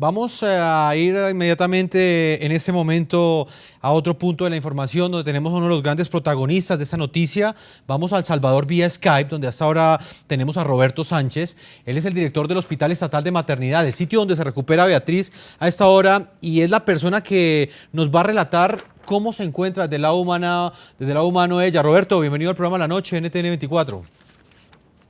vamos a ir inmediatamente en este momento a otro punto de la información donde tenemos a uno de los grandes protagonistas de esta noticia. Vamos a El Salvador vía Skype, donde hasta ahora tenemos a Roberto Sánchez. Él es el director del Hospital Estatal de Maternidad, el sitio donde se recupera Beatriz a esta hora, y es la persona que nos va a relatar cómo se encuentra desde el lado humano ella. Roberto, bienvenido al programa La Noche, NTN 24.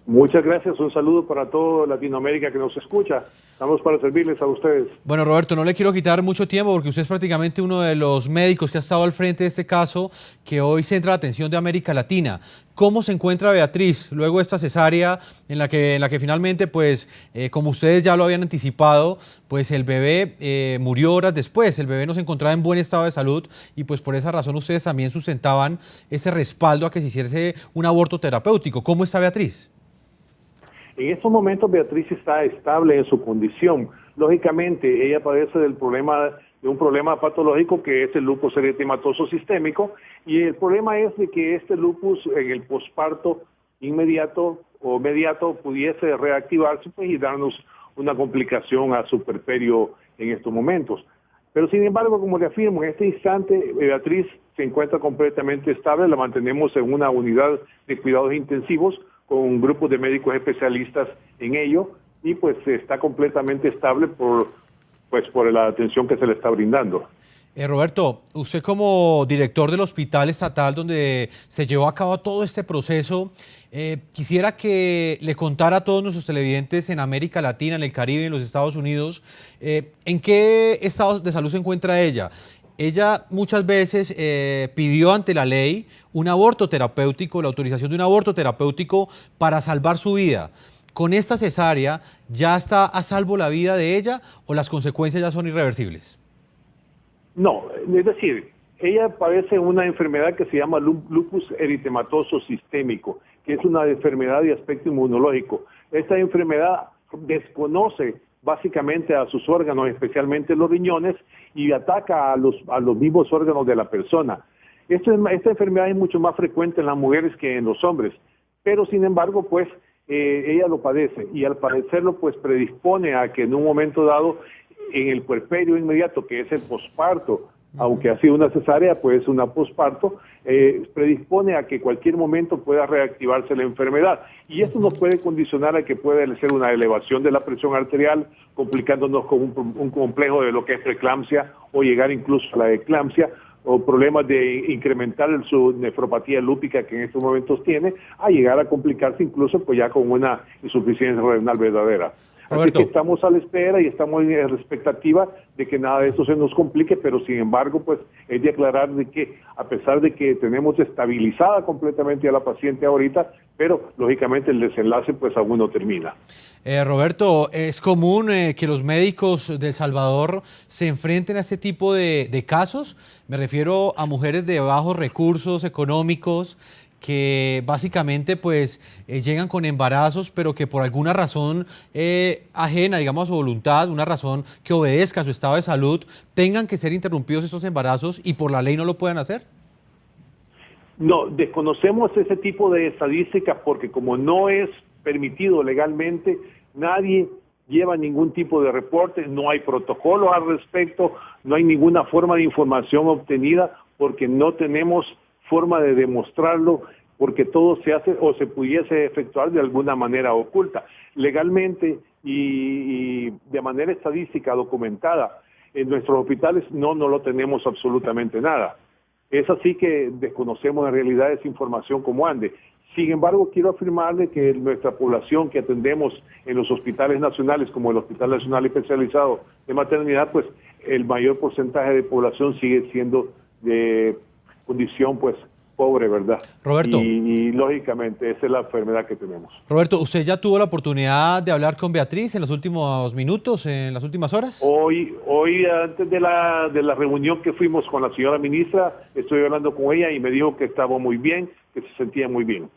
Muchas gracias, un saludo para toda Latinoamérica que nos escucha. Estamos para servirles a ustedes. Bueno, Roberto, no le quiero quitar mucho tiempo porque usted es prácticamente uno de los médicos que ha estado al frente de este caso que hoy centra la atención de América Latina. ¿Cómo se encuentra Beatriz luego de esta cesárea en la que finalmente, pues, como ustedes ya lo habían anticipado, pues el bebé murió horas después? El bebé no se encontraba en buen estado de salud y pues por esa razón ustedes también sustentaban ese respaldo a que se hiciese un aborto terapéutico. ¿Cómo está Beatriz? En estos momentos Beatriz está estable en su condición. Lógicamente, ella padece de un problema patológico que es el lupus eritematoso sistémico, y el problema es de que este lupus en el posparto inmediato o mediato pudiese reactivarse, pues, y darnos una complicación a su puerperio en estos momentos. Pero sin embargo, como le afirmo, en este instante Beatriz se encuentra completamente estable, la mantenemos en una unidad de cuidados intensivos con grupos de médicos especialistas en ello, y pues está completamente estable por la atención que se le está brindando. Roberto, usted como director del Hospital Estatal donde se llevó a cabo todo este proceso, quisiera que le contara a todos nuestros televidentes en América Latina, en el Caribe, en los Estados Unidos, ¿en qué estado de salud se encuentra ella? Ella muchas veces pidió ante la ley un aborto terapéutico, la autorización de un aborto terapéutico para salvar su vida. ¿Con esta cesárea ya está a salvo la vida de ella o las consecuencias ya son irreversibles? No, es decir, ella padece una enfermedad que se llama lupus eritematoso sistémico, que es una enfermedad de aspecto inmunológico. Esta enfermedad desconoce básicamente a sus órganos, especialmente los riñones, y ataca a los mismos órganos de la persona. Esta enfermedad es mucho más frecuente en las mujeres que en los hombres, pero sin embargo, pues, ella lo padece, y al padecerlo, pues, predispone a que en un momento dado, en el puerperio inmediato, que es el posparto, aunque ha sido una cesárea, pues una posparto, predispone a que cualquier momento pueda reactivarse la enfermedad. Y esto nos puede condicionar a que pueda ser una elevación de la presión arterial, complicándonos con un complejo de lo que es preeclampsia, o llegar incluso a la eclampsia, o problemas de incrementar su nefropatía lúpica que en estos momentos tiene, a llegar a complicarse incluso pues ya con una insuficiencia renal verdadera. Roberto. Así que estamos a la espera y estamos en la expectativa de que nada de esto se nos complique, pero sin embargo, pues es de aclarar de que a pesar de que tenemos estabilizada completamente a la paciente ahorita, pero lógicamente el desenlace pues aún no termina. Roberto, ¿es común que los médicos de El Salvador se enfrenten a este tipo de casos? Me refiero a mujeres de bajos recursos económicos que básicamente pues llegan con embarazos, pero que por alguna razón ajena, digamos, a su voluntad, una razón que obedezca a su estado de salud, tengan que ser interrumpidos estos embarazos y por la ley no lo puedan hacer. No, desconocemos ese tipo de estadísticas porque como no es permitido legalmente, nadie lleva ningún tipo de reporte, no hay protocolos al respecto, no hay ninguna forma de información obtenida porque no tenemos forma de demostrarlo, porque todo se hace o se pudiese efectuar de alguna manera oculta. Legalmente y de manera estadística documentada, en nuestros hospitales no lo tenemos absolutamente nada. Es así que desconocemos en realidad esa información como ande. Sin embargo, quiero afirmarle que nuestra población que atendemos en los hospitales nacionales, como el Hospital Nacional Especializado de Maternidad, pues el mayor porcentaje de población sigue siendo de condición pues pobre, ¿verdad? Roberto. Y lógicamente esa es la enfermedad que tenemos. Roberto, ¿usted ya tuvo la oportunidad de hablar con Beatriz en los últimos minutos, en las últimas horas? Hoy antes de la reunión que fuimos con la señora ministra, estoy hablando con ella y me dijo que estaba muy bien, que se sentía muy bien.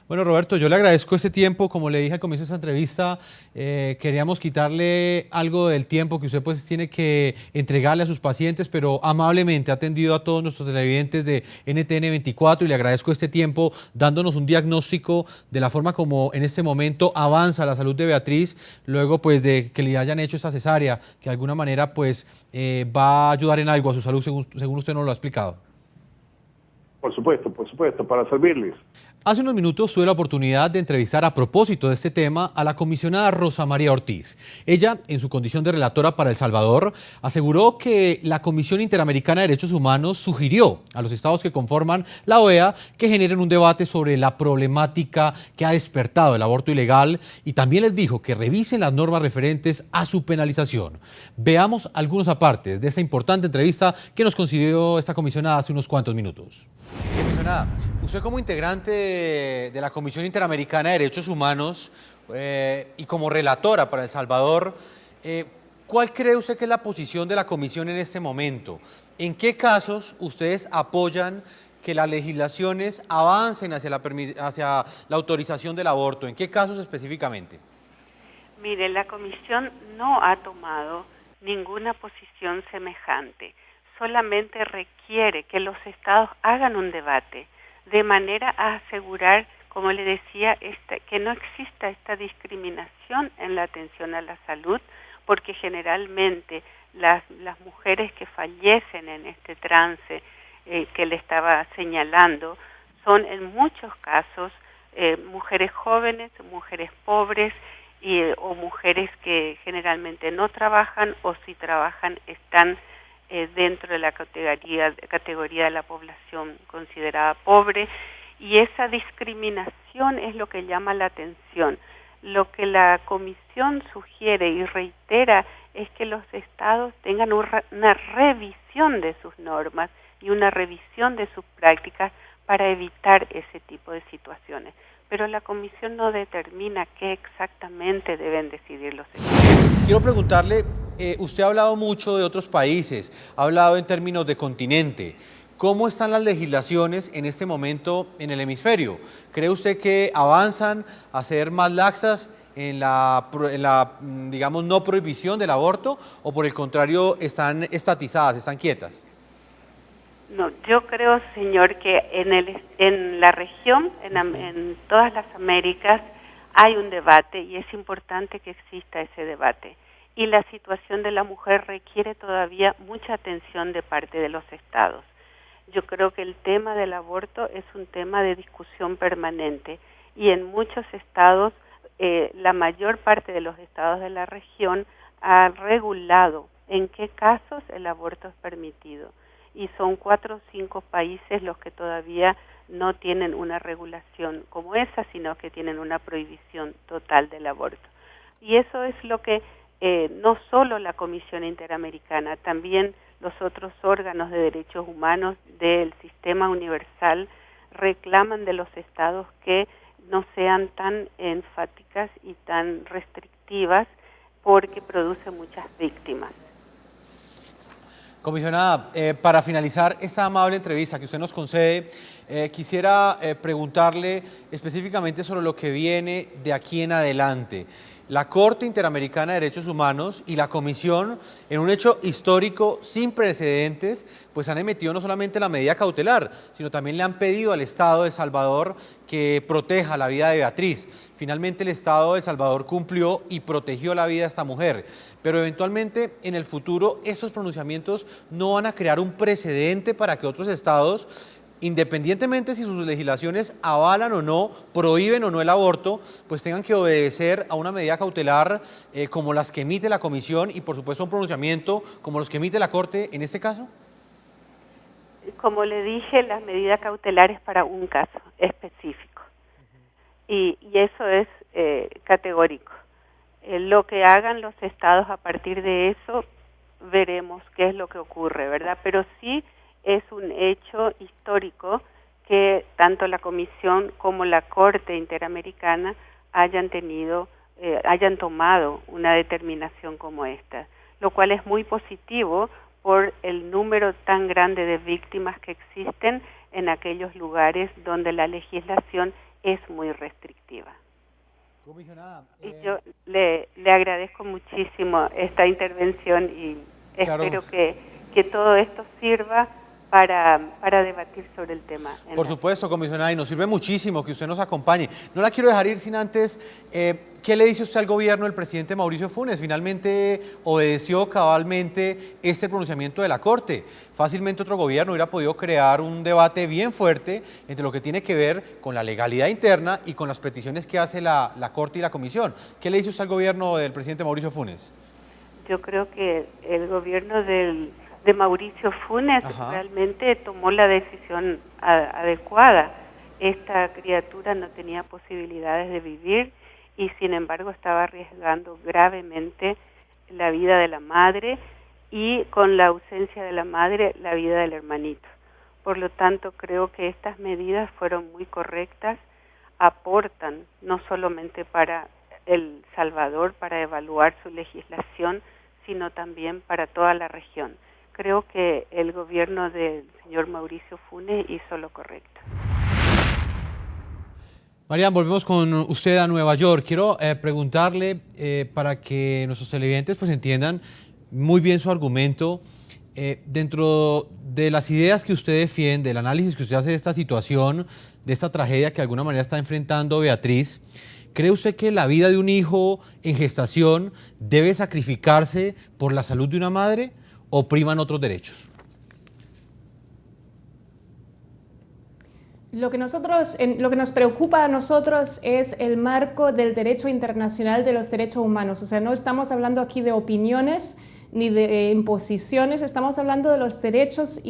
Bueno, Roberto, yo le agradezco este tiempo. Como le dije al comienzo de esta entrevista, queríamos quitarle algo del tiempo que usted pues tiene que entregarle a sus pacientes, pero amablemente ha atendido a todos nuestros televidentes de NTN 24 y le agradezco este tiempo dándonos un diagnóstico de la forma como en este momento avanza la salud de Beatriz, luego pues de que le hayan hecho esta cesárea, que de alguna manera pues va a ayudar en algo a su salud, según usted nos lo ha explicado. Por supuesto, para servirles. Hace unos minutos tuve la oportunidad de entrevistar a propósito de este tema a la comisionada Rosa María Ortiz. Ella, en su condición de relatora para El Salvador, aseguró que la Comisión Interamericana de Derechos Humanos sugirió a los estados que conforman la OEA que generen un debate sobre la problemática que ha despertado el aborto ilegal y también les dijo que revisen las normas referentes a su penalización. Veamos algunos apartes de esta importante entrevista que nos concedió esta comisionada hace unos cuantos minutos. Comisionada, usted como integrante de la Comisión Interamericana de Derechos Humanos y como relatora para El Salvador, ¿cuál cree usted que es la posición de la Comisión en este momento? ¿En qué casos ustedes apoyan que las legislaciones avancen hacia la autorización del aborto? ¿En qué casos específicamente? Mire, la Comisión no ha tomado ninguna posición semejante. Solamente requiere que los estados hagan un debate de manera a asegurar, como le decía, que no exista esta discriminación en la atención a la salud, porque generalmente las mujeres que fallecen en este trance que le estaba señalando son en muchos casos mujeres jóvenes, mujeres pobres o mujeres que generalmente no trabajan o si trabajan están dentro de la categoría de la población considerada pobre, y esa discriminación es lo que llama la atención. Lo que la Comisión sugiere y reitera es que los estados tengan una revisión de sus normas y una revisión de sus prácticas para evitar ese tipo de situaciones. Pero la Comisión no determina qué exactamente deben decidir los estados. Quiero preguntarle, usted ha hablado mucho de otros países, ha hablado en términos de continente. ¿Cómo están las legislaciones en este momento en el hemisferio? ¿Cree usted que avanzan a ser más laxas en la digamos, no prohibición del aborto o por el contrario están estatizadas, están quietas? No, yo creo, señor, que en la región, en todas las Américas, hay un debate y es importante que exista ese debate. Y la situación de la mujer requiere todavía mucha atención de parte de los estados. Yo creo que el tema del aborto es un tema de discusión permanente y en muchos estados, la mayor parte de los estados de la región ha regulado en qué casos el aborto es permitido. Y son 4 o 5 países los que todavía no tienen una regulación como esa, sino que tienen una prohibición total del aborto. Y eso es lo que no solo la Comisión Interamericana, también los otros órganos de derechos humanos del sistema universal reclaman de los estados que no sean tan enfáticas y tan restrictivas porque produce muchas víctimas. Comisionada, para finalizar esta amable entrevista que usted nos concede, quisiera preguntarle específicamente sobre lo que viene de aquí en adelante. La Corte Interamericana de Derechos Humanos y la Comisión, en un hecho histórico sin precedentes, pues han emitido no solamente la medida cautelar, sino también le han pedido al Estado de El Salvador que proteja la vida de Beatriz. Finalmente el Estado de El Salvador cumplió y protegió la vida de esta mujer. Pero eventualmente en el futuro estos pronunciamientos no van a crear un precedente para que otros estados, independientemente si sus legislaciones avalan o no, prohíben o no el aborto, pues tengan que obedecer a una medida cautelar como las que emite la Comisión y por supuesto un pronunciamiento como los que emite la Corte en este caso? Como le dije, la medida cautelar es para un caso específico y eso es categórico. Lo que hagan los estados a partir de eso, veremos qué es lo que ocurre, ¿verdad? Pero sí es un hecho histórico que tanto la Comisión como la Corte Interamericana hayan tomado una determinación como esta, lo cual es muy positivo por el número tan grande de víctimas que existen en aquellos lugares donde la legislación es muy restrictiva. Comisionada, Y yo le agradezco muchísimo esta intervención y claro. espero que todo esto sirva para debatir sobre el tema. Por supuesto, comisionada, y nos sirve muchísimo que usted nos acompañe. No la quiero dejar ir sin antes, ¿qué le dice usted al gobierno del presidente Mauricio Funes? Finalmente obedeció cabalmente este pronunciamiento de la Corte. Fácilmente otro gobierno hubiera podido crear un debate bien fuerte entre lo que tiene que ver con la legalidad interna y con las peticiones que hace la Corte y la Comisión. ¿Qué le dice usted al gobierno del presidente Mauricio Funes? Yo creo que el gobierno de Mauricio Funes realmente tomó la decisión adecuada. Esta criatura no tenía posibilidades de vivir y sin embargo estaba arriesgando gravemente la vida de la madre y con la ausencia de la madre la vida del hermanito. Por lo tanto, creo que estas medidas fueron muy correctas, aportan no solamente para El Salvador, para evaluar su legislación, sino también para toda la región. Creo que el gobierno del señor Mauricio Funes hizo lo correcto. Marian, volvemos con usted a Nueva York. Quiero preguntarle para que nuestros televidentes pues entiendan muy bien su argumento. Dentro de las ideas que usted defiende, el análisis que usted hace de esta situación, de esta tragedia que de alguna manera está enfrentando Beatriz, ¿cree usted que la vida de un hijo en gestación debe sacrificarse por la salud de una madre o priman otros derechos? Lo que nos preocupa a nosotros es el marco del derecho internacional de los derechos humanos. O sea, no estamos hablando aquí de opiniones ni de imposiciones, estamos hablando de los derechos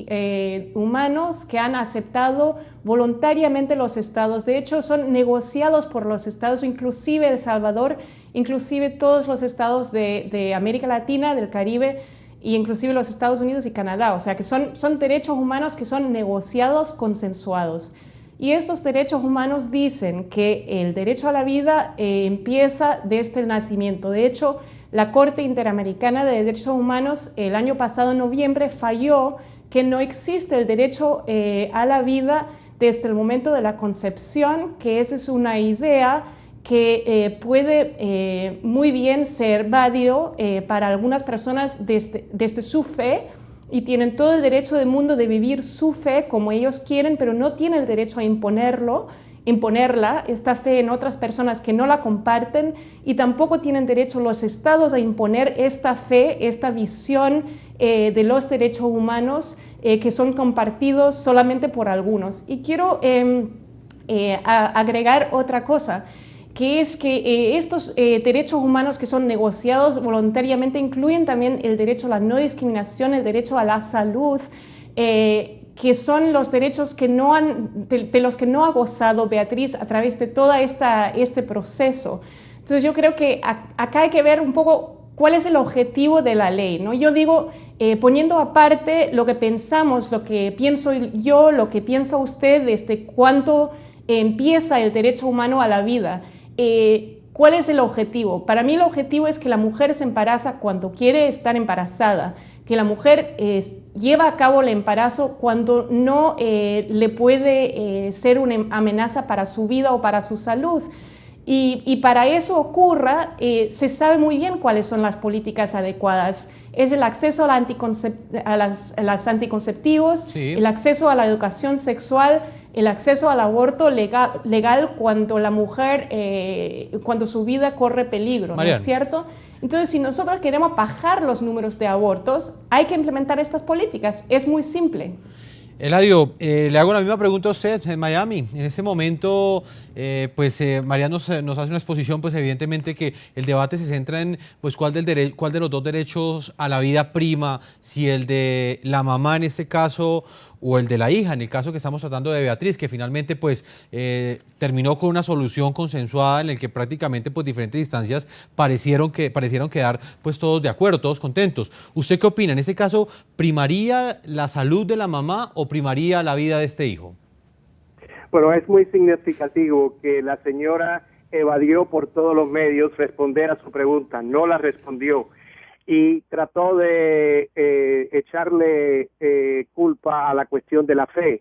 humanos que han aceptado voluntariamente los estados. De hecho, son negociados por los estados, inclusive El Salvador, inclusive todos los estados de América Latina, del Caribe, y inclusive los Estados Unidos y Canadá. O sea, que son derechos humanos que son negociados, consensuados. Y estos derechos humanos dicen que el derecho a la vida empieza desde el nacimiento. De hecho, la Corte Interamericana de Derechos Humanos el año pasado, en noviembre, falló que no existe el derecho a la vida desde el momento de la concepción, que esa es una idea que puede muy bien ser válido para algunas personas desde su fe, y tienen todo el derecho del mundo de vivir su fe como ellos quieren, pero no tienen el derecho a imponerla, esta fe, en otras personas que no la comparten, y tampoco tienen derecho los estados a imponer esta fe, esta visión de los derechos humanos que son compartidos solamente por algunos. Y quiero agregar otra cosa, que es que estos derechos humanos que son negociados voluntariamente incluyen también el derecho a la no discriminación, el derecho a la salud, que son los derechos que de los que no ha gozado Beatriz a través de todo este proceso. Entonces yo creo que acá hay que ver un poco cuál es el objetivo de la ley, ¿no? Yo digo, poniendo aparte lo que pensamos, lo que pienso yo, lo que piensa usted, desde cuánto empieza el derecho humano a la vida. ¿Cuál es el objetivo? Para mí el objetivo es que la mujer se embaraza cuando quiere estar embarazada, que la mujer lleva a cabo el embarazo cuando no le puede ser una amenaza para su vida o para su salud. Y para eso ocurra, se sabe muy bien cuáles son las políticas adecuadas. Es el acceso a los anticonceptivos, sí, el acceso a la educación sexual, el acceso al aborto legal cuando la mujer, cuando su vida corre peligro, ¿no es cierto? Entonces, si nosotros queremos bajar los números de abortos, hay que implementar estas políticas. Es muy simple. Eladio, le hago la misma pregunta a usted en Miami. En este momento, Marian nos hace una exposición, pues evidentemente que el debate se centra en pues cuál de los dos derechos a la vida prima, si el de la mamá en este caso o el de la hija, en el caso que estamos tratando de Beatriz, que finalmente pues terminó con una solución consensuada en el que prácticamente pues diferentes instancias parecieron quedar pues todos de acuerdo, todos contentos. ¿Usted qué opina? En este caso, ¿primaría la salud de la mamá o primaría la vida de este hijo? Bueno, es muy significativo que la señora evadió por todos los medios responder a su pregunta, no la respondió y trató de echarle culpa a la cuestión de la fe.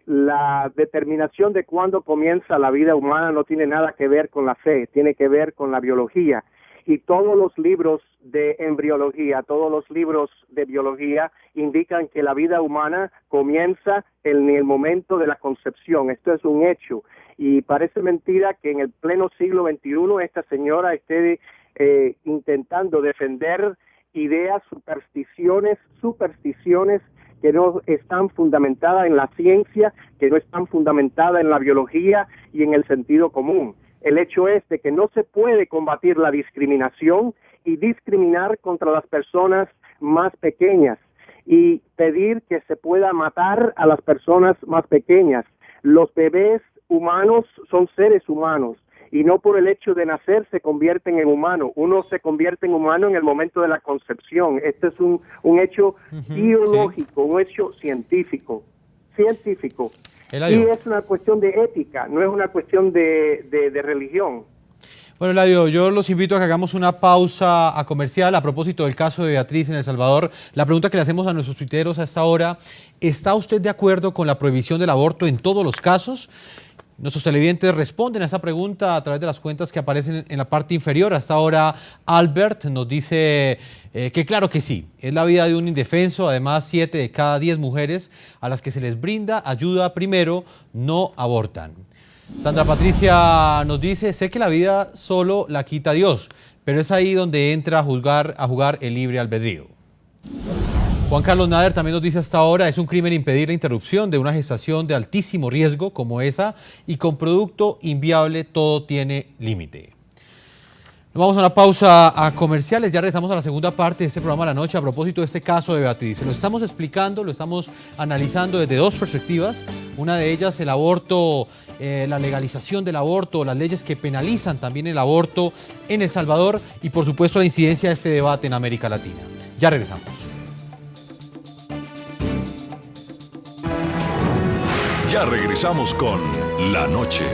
La determinación de cuándo comienza la vida humana no tiene nada que ver con la fe, tiene que ver con la biología. Y todos los libros de embriología, todos los libros de biología indican que la vida humana comienza en el momento de la concepción. Esto es un hecho. Y parece mentira que en el pleno siglo XXI esta señora esté intentando defender ideas, supersticiones que no están fundamentadas en la ciencia, que no están fundamentadas en la biología y en el sentido común. El hecho es de que no se puede combatir la discriminación y discriminar contra las personas más pequeñas y pedir que se pueda matar a las personas más pequeñas. Los bebés humanos son seres humanos y no por el hecho de nacer se convierten en humanos. Uno se convierte en humano en el momento de la concepción. Este es un hecho biológico, sí. Un hecho científico. Y es una cuestión de ética, no es una cuestión de religión. Bueno, Eladio, yo los invito a que hagamos una pausa a comercial a propósito del caso de Beatriz en El Salvador. La pregunta que le hacemos a nuestros tuiteros a esta hora, ¿está usted de acuerdo con la prohibición del aborto en todos los casos? Nuestros televidentes responden a esa pregunta a través de las cuentas que aparecen en la parte inferior. Hasta ahora Albert nos dice que claro que sí, es la vida de un indefenso. Además, 7 de cada 10 mujeres a las que se les brinda ayuda primero no abortan. Sandra Patricia nos dice, sé que la vida solo la quita Dios, pero es ahí donde entra a jugar el libre albedrío. Juan Carlos Nader también nos dice hasta ahora, es un crimen impedir la interrupción de una gestación de altísimo riesgo como esa y con producto inviable todo tiene límite. Nos vamos a una pausa a comerciales, ya regresamos a la segunda parte de este programa de la noche a propósito de este caso de Beatriz. Lo estamos explicando, lo estamos analizando desde dos perspectivas, una de ellas el aborto, la legalización del aborto, las leyes que penalizan también el aborto en El Salvador y por supuesto la incidencia de este debate en América Latina. Ya regresamos. Ya regresamos con La Noche.